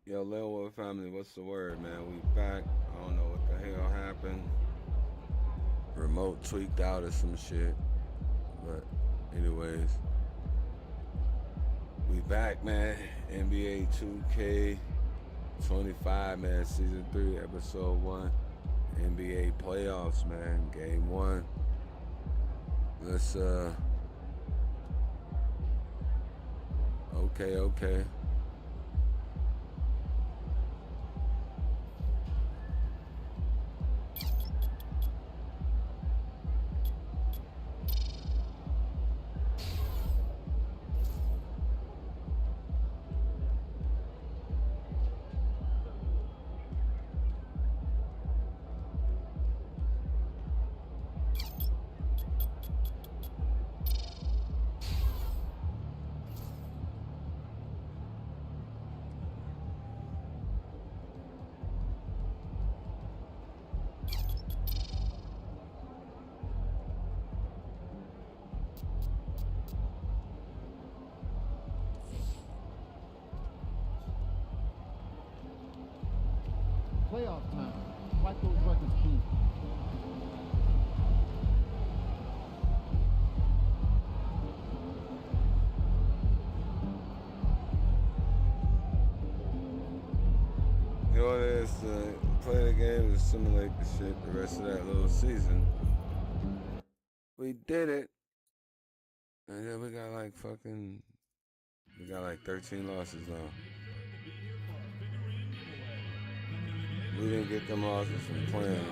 Yo, Lil Wood family, what's the word, man? We back. I don't know what the hell happened. Remote tweaked out or some shit. But anyways, we back, man. NBA 2K25, man. Season 3, episode 1. NBA playoffs, man. Game 1. Let's Okay. Playoff time. Fight those records, Keith. You know, it's play the game and simulate the shit the rest of that little season. We did it. And then we got like 13 losses now. We didn't get them losses from playing.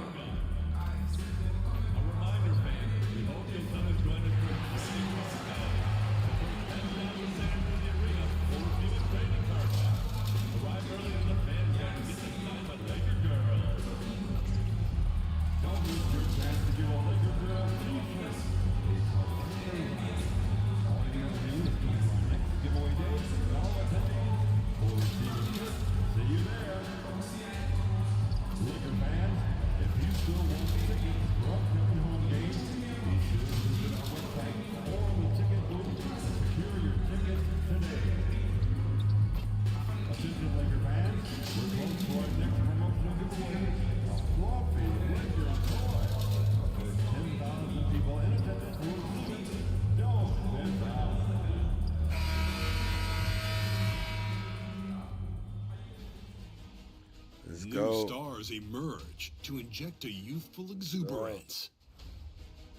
New stars emerge to inject a youthful exuberance.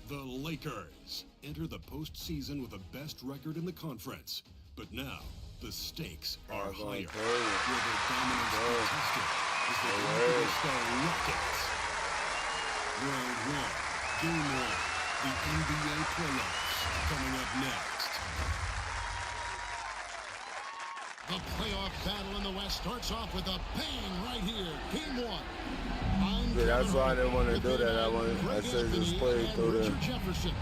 The Lakers enter the postseason with the best record in the conference, but now the stakes are higher, where their dominance contested is the Golden Star Rockets. Round 1, Game 1, the NBA playoffs coming up next. The playoff battle in the West starts off with a bang right here. Game 1. Yeah, that's why I didn't want to do that. I said just play through Richard Jefferson.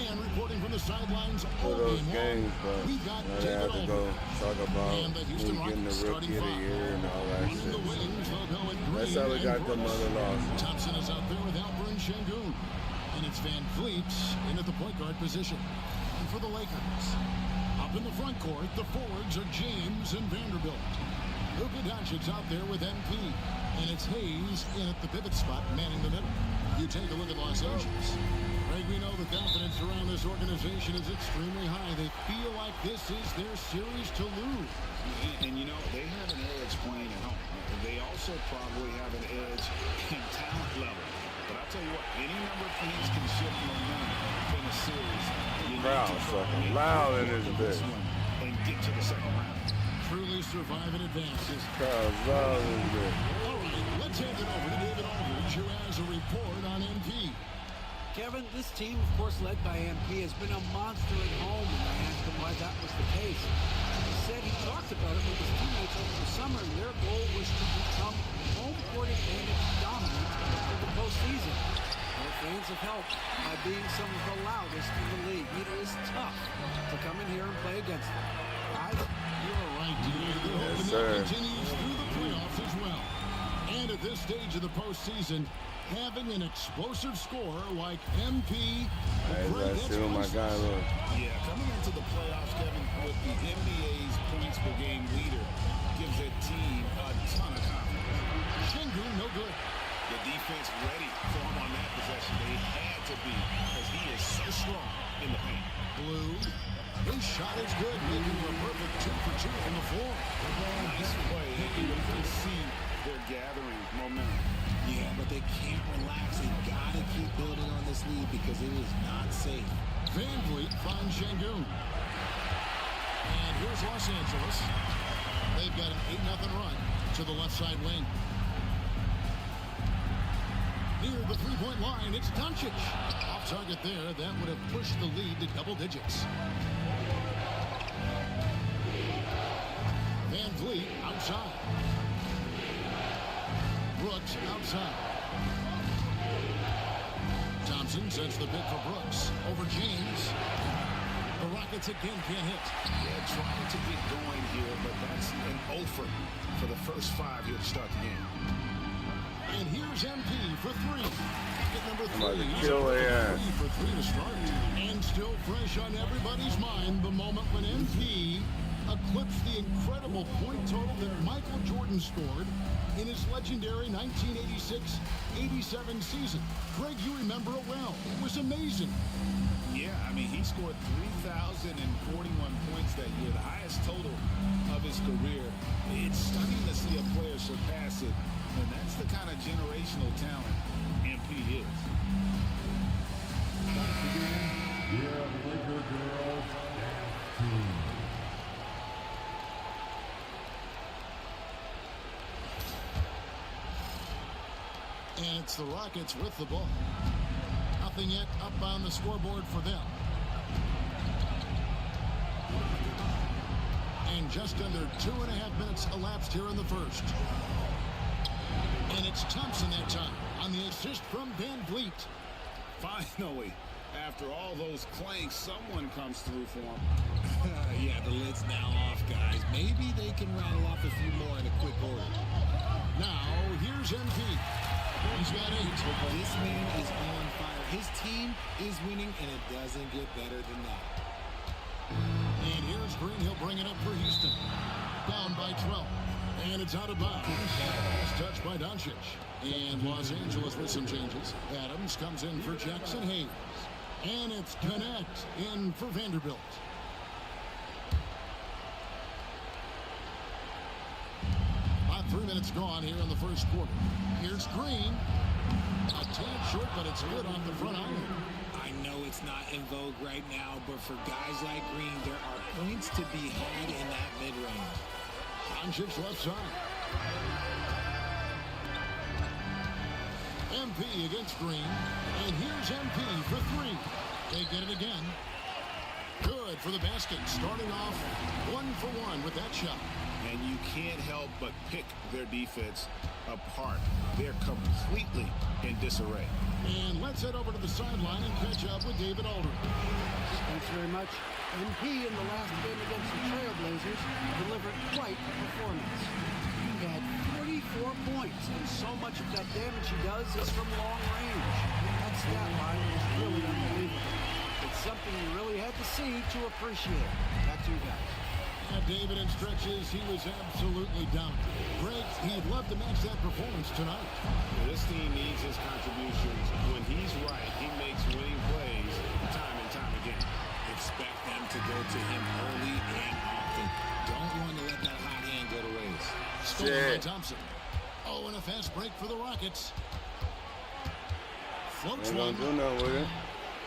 And reporting from the sidelines all those game games, long, but we got now they David have to go Aldridge. talk about And the who's Houston getting the Rockets rookie of the starting year and all that Running shit. the wings, they'll go in That's green how we got and them purple. other losses. Thompson is out there with Alperen Şengün. And it's Van Vliet in at the point guard position. And for the Lakers, up in the front court, the forwards are James and Vanderbilt. Luka Doncic's out there with MP. And it's Hayes in at the pivot spot, manning the middle. You take a look at Los Angeles. Greg, we know the confidence around this organization is extremely high. They feel like this is their series to lose. And you know, they have an edge playing at home. They also probably have an edge in talent level. But I'll tell you what, any number of things can shift momentum in a series. Crowd fucking loud in this bitch. And get to the second round. Truly survive and advance. Crowd's loud in this bitch. All right, let's hand it over to David Aldridge, who has a report on MP. Kevin, this team, of course, led by MP, has been a monster at home, and I asked him why that was the case. He said he talked about it with his teammates over the summer, and their goal was to become home court advantage dominant for the postseason. Their fans have helped by being some of the loudest in the league. It is tough to come in here and play against them. Guys, You're right, Dave. They're hoping that continues through the playoffs as well. And at this stage of the postseason, having an explosive scorer like MP. Hey, that's still my guy, look. Yeah, coming into the playoffs, Kevin, with the NBA's points per game leader gives that team a shot is good, making it a perfect 2 for 2 from the floor. Nice play. You can see they're gathering momentum. Yeah, but they can't relax. They got to keep building on this lead because it is not safe. Van Vliet finds Şengün. And here's Los Angeles. They've got an 8-0 run to the left side wing. Near the three-point line, it's Doncic. Off target there. That would have pushed the lead to double digits. Van Vliet outside. Brooks outside. Thompson sends the pick for Brooks. Over James. The Rockets again can't hit. Yeah, trying to get going here, but that's an offer for the first 5 here to start the game. And here's MP for 3. At number 3. I'm about to kill their ass. 3 for 3 to start. And still fresh on everybody's mind, the moment when MP eclipsed the incredible point total that Michael Jordan scored in his legendary 1986-87 season. Greg, you remember it well. It was amazing. Yeah, I mean, he scored 3,041 points that year, the highest total of his career. It's stunning to see a player surpass it, and that's the kind of generational talent MP is. And it's the Rockets with the ball. Nothing yet up on the scoreboard for them. And just under 2.5 minutes elapsed here in the first. And it's Thompson that time on the assist from Van Vliet. Finally, after all those clanks, someone comes through for him. Yeah, the lid's now off, guys. Maybe they can rattle off a few more in a quick order. Now, here's MP. He's got 8. This man is on fire. His team is winning, and it doesn't get better than that. And here's Green. He'll bring it up for Houston. Down by 12. And it's out of bounds. It's touched by Doncic. And Los Angeles with some changes. Adams comes in for Jackson Hayes. And it's Connect in for Vanderbilt. About 3 minutes gone here in the first quarter. Here's Green. A tad short, but it's good off the front iron. I know it's not in vogue right now, but for guys like Green, there are points to be had in that mid-range. Doncic's left side. MP against Green. And here's MP for 3. They get it again. Good for the basket. Starting off 1 for 1 with that shot. And you can't help but pick their defense apart. They're completely in disarray. And let's head over to the sideline and catch up with David Aldridge. Thanks very much. MP in the last game against the Trailblazers delivered quite a performance. He had 44 points, and so much of that damage he does is from long range. That stat line is really unbelievable. It's something you really had to see to appreciate. Back to you guys. David in stretches, he was absolutely down. Greg, he'd love to match that performance tonight. This team needs his contributions. When he's right, he makes winning plays time and time again. Expect them to go to him early and often. Don't want to let that hot hand go to waste. Stolen by Thompson. Oh, and a fast break for the Rockets. Floats Ain't one. gonna do nothing with it.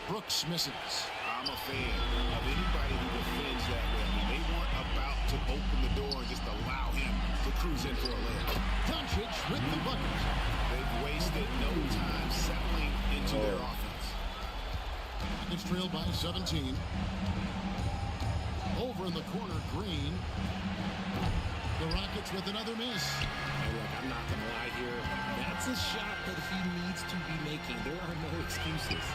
Brooks misses. I'm a fan of anybody who defends that way. I mean, they weren't about to open the door and just allow him to cruise in for a layup. Doncic with the bucket. They've wasted no time settling into their offense. Rockets trailed by 17. Over in the corner, Green. The Rockets with another miss. Hey, look, I'm not going to lie here. That's a shot that he needs to be making. There are no excuses.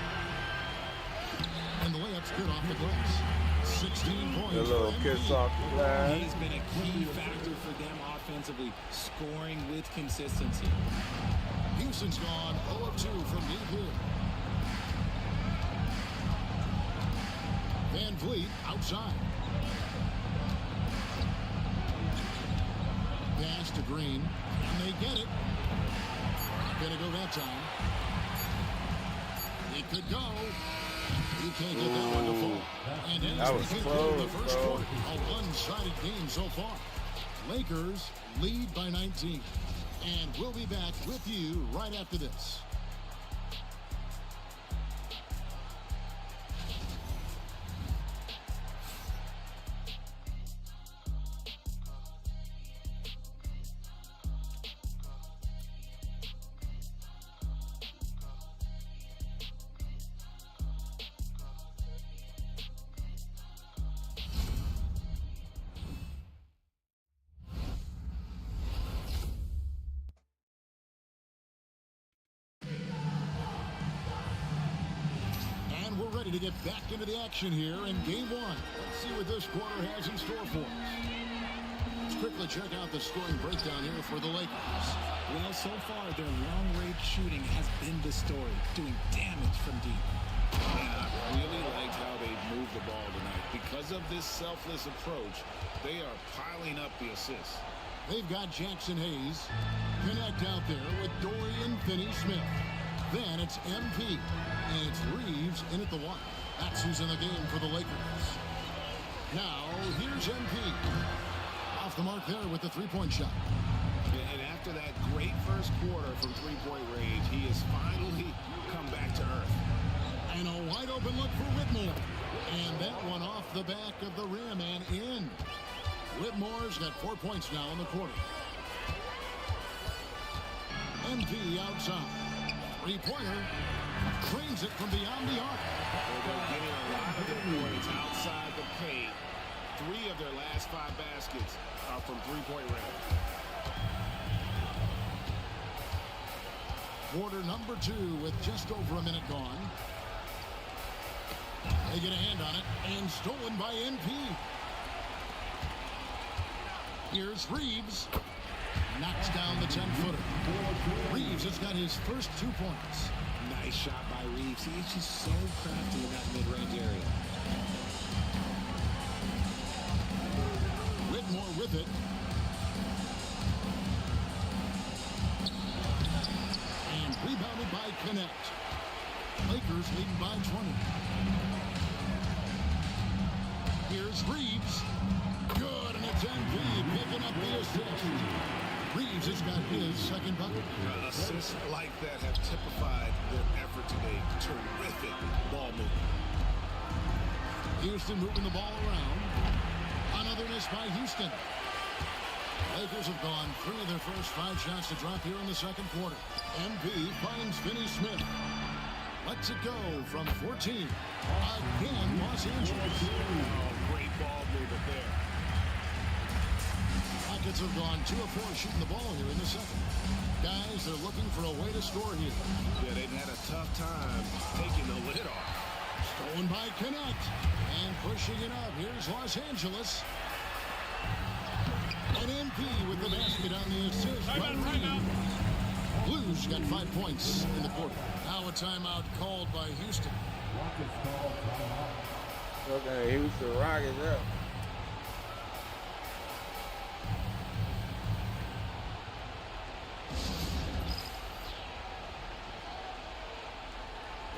And the layup's good off the glass. 16 points. A little for kiss MP. off the glass. He's been a key factor for them offensively, scoring with consistency. Houston's gone 0 of 2 from deep here. Van Vliet outside. Pass to Green. And they get it. Not gonna go that time. It could go. He can't get that one to fall. And as That we was conclude close, the first bro. quarter, a one-sided game so far. Lakers lead by 19. And we'll be back with you right after this. We're ready to get back into the action here in game one. Let's see what this quarter has in store for us. Let's quickly check out the scoring breakdown here for the Lakers. Well, so far, their long-range shooting has been the story, doing damage from deep. Yeah, I really liked how they moved the ball tonight. Because of this selfless approach, they are piling up the assists. They've got Jackson Hayes. Connect out there with Dorian Finney-Smith. Then it's MP. And it's Reeves in at the one. That's who's in the game for the Lakers. Now, here's MP. Off the mark there with the three-point shot. And after that great first quarter from three-point range, he has finally come back to earth. And a wide-open look for Whitmore. And that one off the back of the rim and in. Whitmore's got 4 points now in the quarter. MP outside. Three-pointer. Cleans it from beyond the arc. They're getting a lot of their points outside the paint. 3 of their last 5 baskets are from three-point range. Quarter number 2 with just over a minute gone. They get a hand on it and stolen by NP. Here's Reeves. Knocks down the 10-footer. Reeves has got his first 2 points. Nice shot by Reeves. He's just so crafty in that mid-range area. Whitmore with it. And rebounded by Connect. Lakers leading by 20. Here's Reeves. Good, and it's MP picking up the assist. Reeves has got his second bucket. Assists like that have typified their effort today. Terrific ball movement. Houston moving the ball around. Another miss by Houston. Lakers have gone 3 of their first 5 shots to drop here in the second quarter. MP finds Finney-Smith. Lets it go from 14. Again, Los Angeles. Oh, great ball movement there. Rockets have gone 2 of 4 shooting the ball here in the second. Guys, they're looking for a way to score here. Yeah, they've had a tough time taking the lid off. Stolen by Connect. And pushing it up. Here's Los Angeles. And MP with the basket on the assist. Blues got 5 points in the quarter. Now a timeout called by Houston. Okay, Houston Rockets up.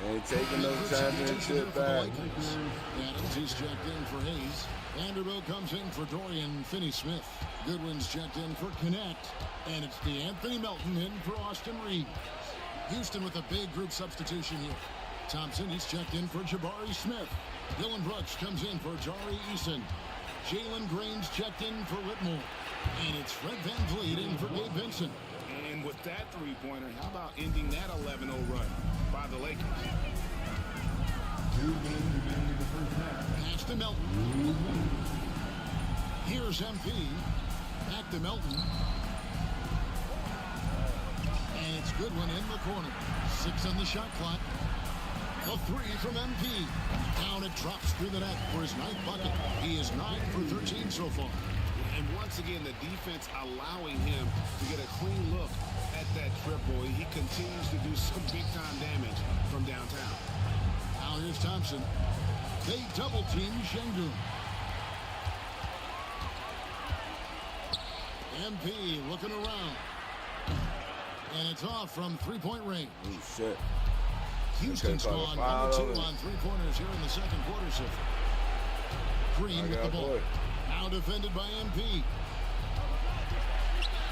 Ain't taking no championship back. Adams, he's checked in for Hayes. Vanderbilt comes in for Dorian Finney-Smith. Goodwin's checked in for Connect. And it's DeAnthony Melton in for Austin Reeves. Houston with a big group substitution here. Thompson, he's checked in for Jabari Smith. Dylan Brooks comes in for Jari Eason. Jalen Green's checked in for Whitmore. And it's Fred VanVleet in for Gabe Vincent. And with that three-pointer, how about ending that 11-0 run by the Lakers? Pass to Melton. Here's MP. Back to Melton. And it's Goodwin in the corner. 6 on the shot clock. The 3 from MP. Down it drops through the net for his 9th bucket. He is 9 for 13 so far. And once again, the defense allowing him to get a clean look at that triple. He continues to do some big-time damage from downtown. Now here's Thompson. They double-team Şengün. MP looking around. And it's off from 3-point range. Oh, shit. Houston's call a gone foul 1 on 2 him. on three-pointers here in the second quarter so far. Green with the ball. Now defended by MP.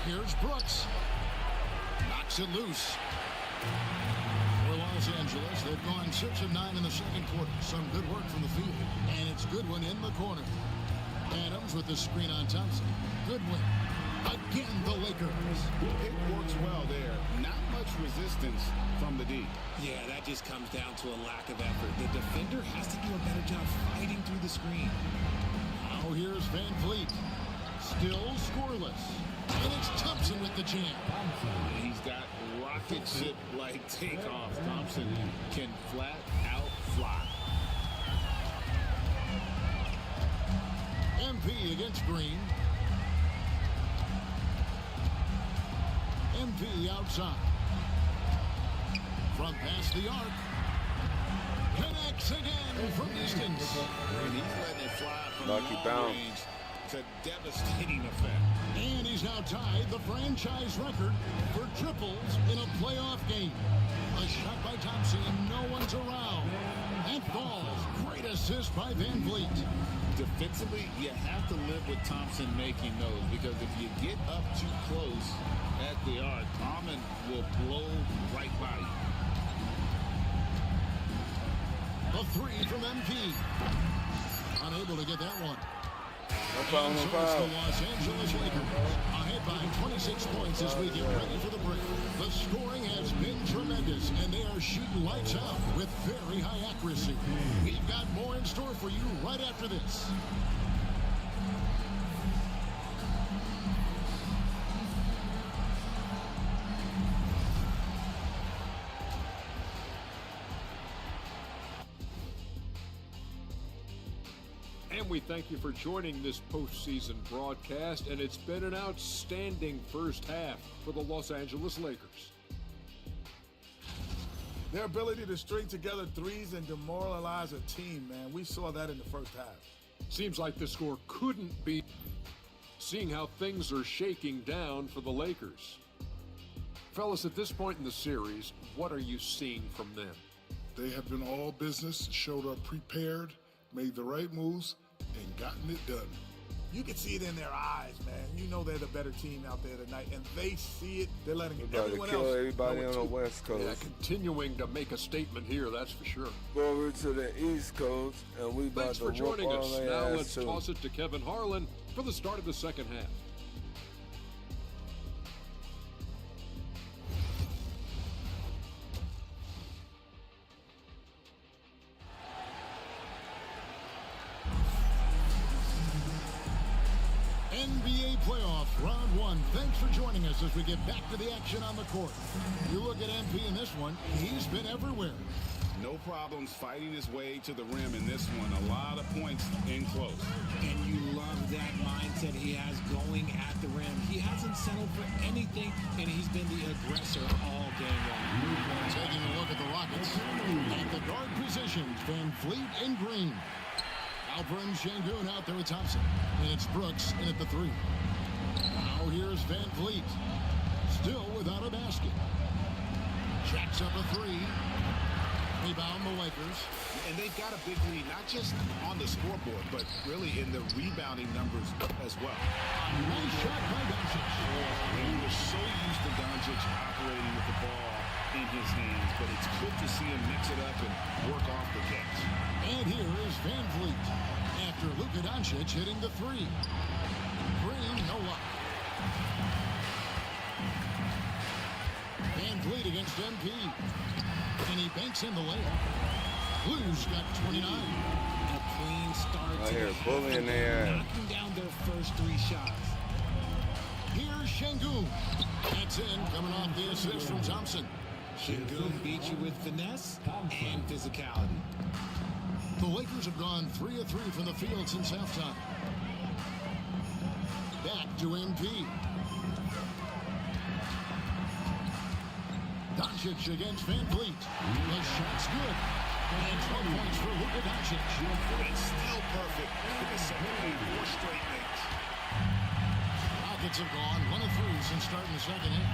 Here's Brooks. Knocks it loose. For Los Angeles, they've gone 6 of 9 in the second quarter. Some good work from the field. And it's Goodwin in the corner. Adams with the screen on Thompson. Goodwin. Again, the Lakers. It works well there. Not much resistance from the D. Yeah, that just comes down to a lack of effort. The defender has to do a better job fighting through the screen. Now here's Van Vliet. Still scoreless. And it's Thompson with the jam. He's got rocket ship-like takeoff. Thompson can flat out fly. MP against Green. MP outside. From past the arc. Connects again from distance. And he's letting it fly from Lucky long bounce. range to devastating effect. And he's now tied the franchise record for triples in a playoff game. A shot by Thompson and no one's around. And falls. Great assist by Van Vliet. Defensively, you have to live with Thompson making those because if you get up too close at the arc, Almond will blow right by you. A three from MP. Unable to get that one. No foul, And no so it's foul. the Los Angeles Lakers ahead by 26 points as we get ready for the break. The scoring has been tremendous, and they are shooting lights out with very high accuracy. We've got more in store for you right after this. And we thank you for joining this postseason broadcast, and it's been an outstanding first half for the Los Angeles Lakers. Their ability to string together threes and demoralize a team, man. We saw that in the first half. Seems like the score couldn't be, seeing how things are shaking down for the Lakers. Fellas, at this point in the series, what are you seeing from them? They have been all business, showed up prepared, made the right moves, and gotten it done. You can see it in their eyes, man. You know they're the better team out there tonight, and they see it. They're letting We're about to everyone kill else everybody know on it the too. West Coast. Yeah, continuing to make a statement here, that's for sure. Go over to the East Coast, and we about Thanks to for whoop joining all us. their Now ass, let's too. toss it to Kevin Harlan for the start of the second half. NBA playoff round one. Thanks for joining us as we get back to the action on the court. You look at MP in this one, he's been everywhere. No problems fighting his way to the rim in this one. A lot of points in close. And you love that mindset he has going at the rim. He hasn't settled for anything, and he's been the aggressor all game long. Taking a look at the Rockets. At the guard positions, Van Vliet and Green. Alperen Şengün out there with Thompson. And it's Brooks in at the three. Now here's Van Vliet. Still without a basket. Jacks up a three. Rebound the Lakers. And they've got a big lead, not just on the scoreboard, but really in the rebounding numbers as well. Nice shot by Doncic. We were so used to Doncic operating with the ball in his hands, but it's good to see him mix it up and work off the catch. And here is Van Vliet. After Luka Doncic hitting the three. Green, no luck. Van Vliet against MP. And he banks in the layup. Blues got 29. A clean start I to hear the half, bullying their ass. knocking down their first three shots. Here's Şengün. That's in, coming off the assist from Thompson. Şengün beat you with finesse and physicality. The Lakers have gone 3 of 3 from the field since halftime. Back to MP. Doncic against Van Vliet. The shot's good. And 12 points for Luka Doncic. It's still perfect in the second half. 4 straight makes. Rockets have gone 1 of 3 since starting the second half.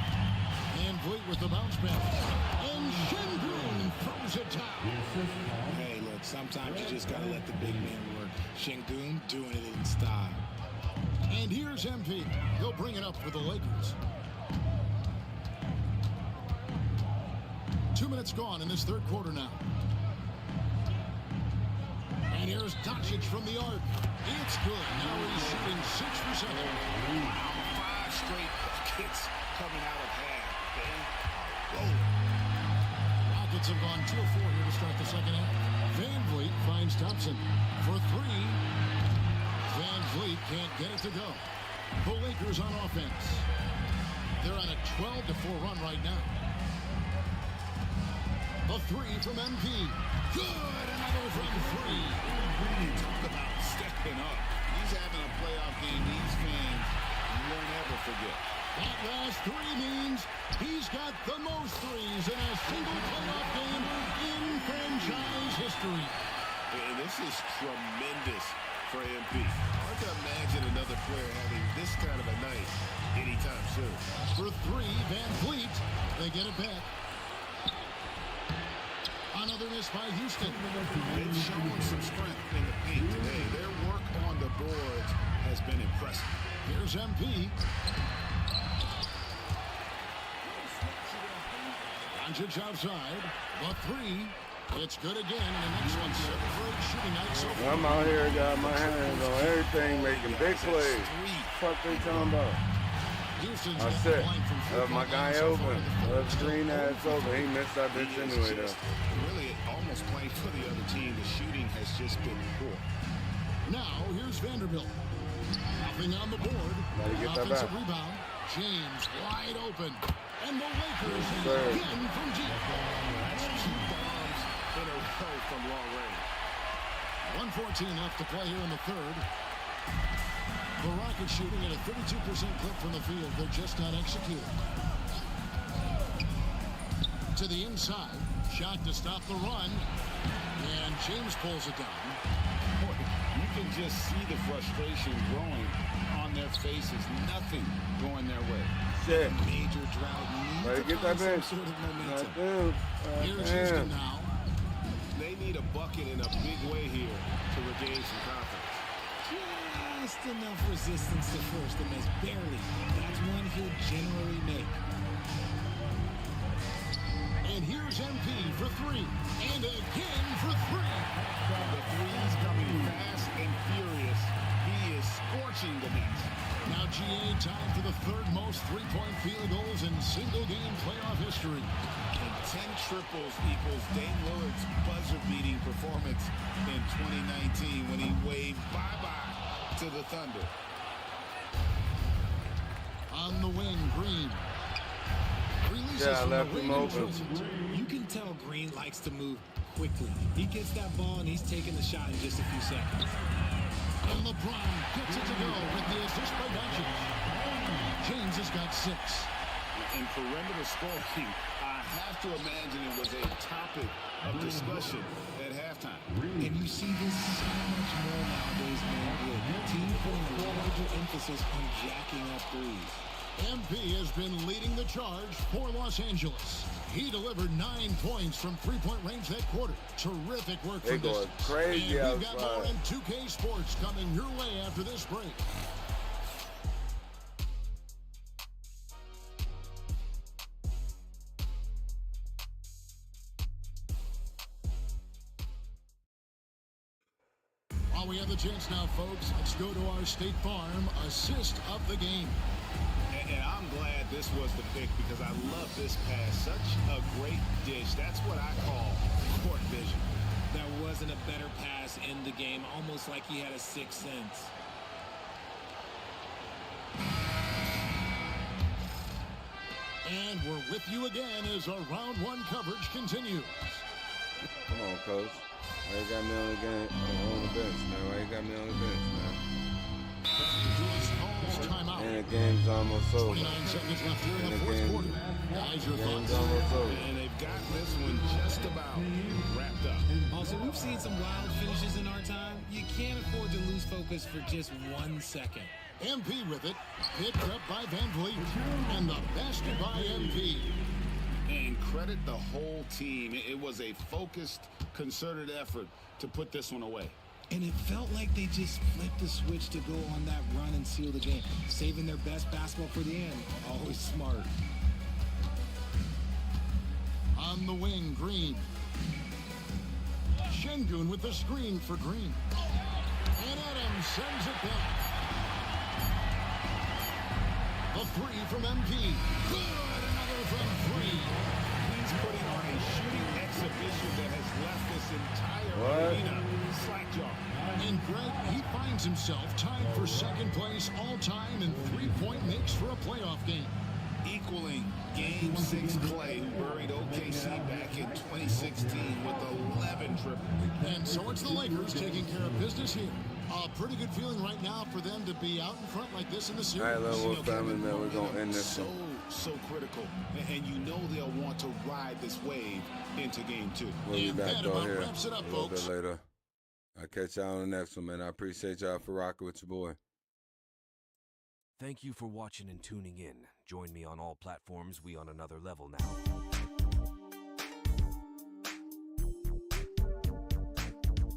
Van Vliet with the bounce back. And And Şengün throws it down. Hey, look, sometimes you just got to let the big man work. Şengün doing it in style. And here's MP. He'll bring it up for the Lakers. 2 minutes gone in this third quarter now. And here's Doncic from the arc. It's good. Now he's shooting 6 for 7. Wow, 5 straight buckets coming out of half. They are rolling. Rockets have gone 2 of 4 here to start the second half. Van Vliet finds Thompson for 3. Van Vliet can't get it to go. The Lakers on offense. They're on a 12-4 run right now. The 3 from MP. Good. Another from 3. Talk about stepping up. He's having a playoff game these fans won't ever forget. That last 3 means he's got the most threes in a single playoff game in franchise history. And this is tremendous for MP. Hard to imagine another player having this kind of a night anytime soon. For 3, Van Vliet. They get it back. Another miss by Houston. They've shown some strength in the paint today. Their work on the boards has been impressive. Here's MP. Doncic outside. The 3. It's good again. And the next one, 7 for 8 shooting night so far. I'm out here, got my hands on everything, making big plays. Fuck they talking about? Houston's That's it. My guy open. Screen ass open. He missed that bitch anyway, though. Really, almost playing for the other team. The shooting has just been poor. Now, here's Vanderbilt. Nothing on the board. Gotta get that Offensive back. rebound. James wide open. And the Lakers sir. again from deep. That's 2 bombs in a row from long range. 1:14 left to play here in the third. The Rockets shooting at a 32% clip from the field. They're just not executing. To the inside. Shot to stop the run. And James pulls it down. Boy, you can just see the frustration growing on their faces. Nothing going their way. Shit. Major drought. Better get that bitch. Sort of momentum. Here's Houston now. They need a bucket in a big way here to regain some confidence. Just enough resistance to first, and that's barely. That's one he'll generally make. And here's MP for 3. And again for 3. The threes coming fast and furious. He is scorching the Knicks. Now GA tied for the 3rd most three-point field goals in single-game playoff history. And 10 triples equals Dame Lillard's buzzer-beating performance in 2019 when he waved bye-bye to the Thunder. On the wing, Green. Releases Yeah, I from the left wing him and open. drills it. You can tell Green likes to move quickly. He gets that ball, and he's taking the shot in just a few seconds. And LeBron gets it to go with the assist by Doncic. James has got 6. In perimeter scoring, I have to imagine it was a topic of discussion at halftime. And you see this so much more nowadays, man. With teams putting a larger emphasis on jacking up threes. MP has been leading the charge for Los Angeles. He delivered 9 points from three-point range that quarter. Terrific work They from going distance. crazy And we've got more outside. in 2K Sports coming your way after this break. While we have the chance now, folks, let's go to our State Farm assist of the game. And I'm glad this was the pick because I love this pass. Such a great dish. That's what I call court vision. There wasn't a better pass in the game, almost like he had a sixth sense. And we're with you again as our round 1 coverage continues. Come on, coach. Why you got me on the game on the bench, man? Why you got me on the bench, man? Timeout. And the game's almost over. 29 seconds left here in the And the fourth game- quarter. Guys, your Game's thoughts? almost over. And they've got this one just about wrapped up. Also, we've seen some wild finishes in our time. You can't afford to lose focus for just 1 second. MP with it. Picked up by Van Vliet. And the basket by MP. And credit the whole team. It was a focused, concerted effort to put this one away. And it felt like they just flipped the switch to go on that run and seal the game, saving their best basketball for the end. Always smart. On the wing, Green. Şengün with the screen for Green. And Adams sends it back. The three from MP. Good, another from three. He's putting on a shooting exhibition that has left this entire arena slackjaw. And Greg, he finds himself tied for second place all-time in three-point makes for a playoff game. Equaling Game 6 Clay, who buried OKC back in 2016 with 11 triples. And so it's the Lakers taking care of business here. A pretty good feeling right now for them to be out in front like this in the series. All right, little family, man, we're going to end this one. So critical. And you know they'll want to ride this wave into Game 2. We'll be back on here wraps it up, a little folks. bit later. I'll catch y'all on the next one, man. I appreciate y'all for rocking with your boy. Thank you for watching and tuning in. Join me on all platforms. We on another level now.